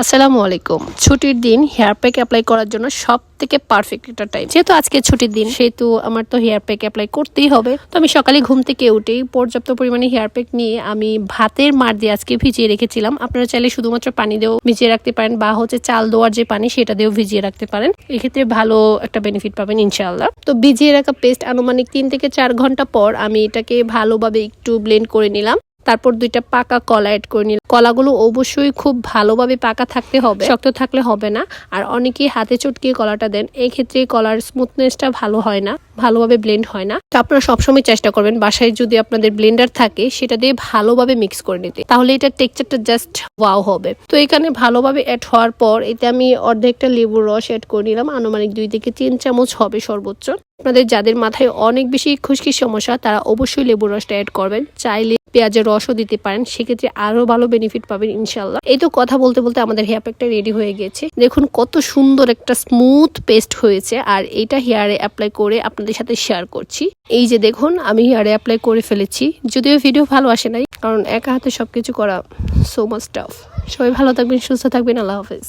আসসালামু আলাইকুম। ছুটির দিন হেয়ার প্যাক অ্যাপ্লাই করার জন্য সবথেকে পারফেক্ট একটা টাইম। যেহেতু আজকে ছুটির দিন সেহেতু আমার তো হেয়ার প্যাক অ্যাপ্লাই করতেই হবে। তো আমি সকালে ঘুম থেকে উঠেই পর্যাপ্ত পরিমাণে হেয়ার প্যাক নিয়ে আমি ভাতের মাড় দিয়ে আজকে ভিজিয়ে রেখেছিলাম। আপনারা চাইলে শুধুমাত্র পানি দিয়েও ভিজিয়ে রাখতে পারেন বা চাল দেওয়ার যে পানি সেটা দিয়েও ভিজিয়ে রাখতে পারেন। এক্ষেত্রে ভালো একটা বেনিফিট পাবেন ইনশাআল্লাহ। তো ভিজিয়ে রাখা পেস্ট আনুমানিক 3 থেকে 4 ঘন্টা পর আমি এটাকে ভালোভাবে একটু ব্লেন্ড করে নিলাম। তারপর 2টা পাকা কলা অ্যাড করে নিলাম। কলাগুলো অবশ্যই খুব ভালোভাবে পাকা থাকতে হবে, শক্ত থাকলে হবে না। আর অনেকেই হাতে চটকিয়ে কলাটা দেন, এই ক্ষেত্রে কলার স্মুথনেসটা ভালো হয় না, ভালোভাবে ব্লেন্ড হয় না। তো আপনারা সবসময় চেষ্টা করবেন বাসায় যদি আপনাদের ব্লেন্ডার থাকে সেটা দিয়ে ভালোভাবে মিক্স করে নিতে, তাহলে এটার টেক্সচারটা জাস্ট ওয়াও হবে। তো এখানে ভালোভাবে অ্যাড হওয়ার পর এতে আমি অর্ধেকটা লেবুর রস অ্যাড করে নিলাম। আনুমানিক 2 থেকে 3 চামচ হবে সর্বোচ্চ। আপনাদের যাদের মাথায় অনেক বেশি খুশকির সমস্যা তারা অবশ্যই লেবুর রসটা অ্যাড করবেন। চাইলে পেঁয়াজের রসও দিতে পারেন, সেক্ষেত্রে আরো ভালো বেনিফিট পাবেন ইনশাল্লাহ। এই তো কথা বলতে বলতে আমাদের হেয়ার প্যাকটা রেডি হয়ে গেছে। দেখুন কত সুন্দর একটা স্মুথ পেস্ট হয়েছে। আর এইটা হেয়ারে অ্যাপ্লাই করে আপনাদের সাথে শেয়ার করছি। এই যে দেখুন আমি হেয়ারে অ্যাপ্লাই করে ফেলেছি, যদিও ভিডিও ভালো আসে নাই কারণ একা হাতে সবকিছু করা সো মাচ টাফ। সবাই ভালো থাকবেন, সুস্থ থাকবেন, আল্লাহ হাফেজ।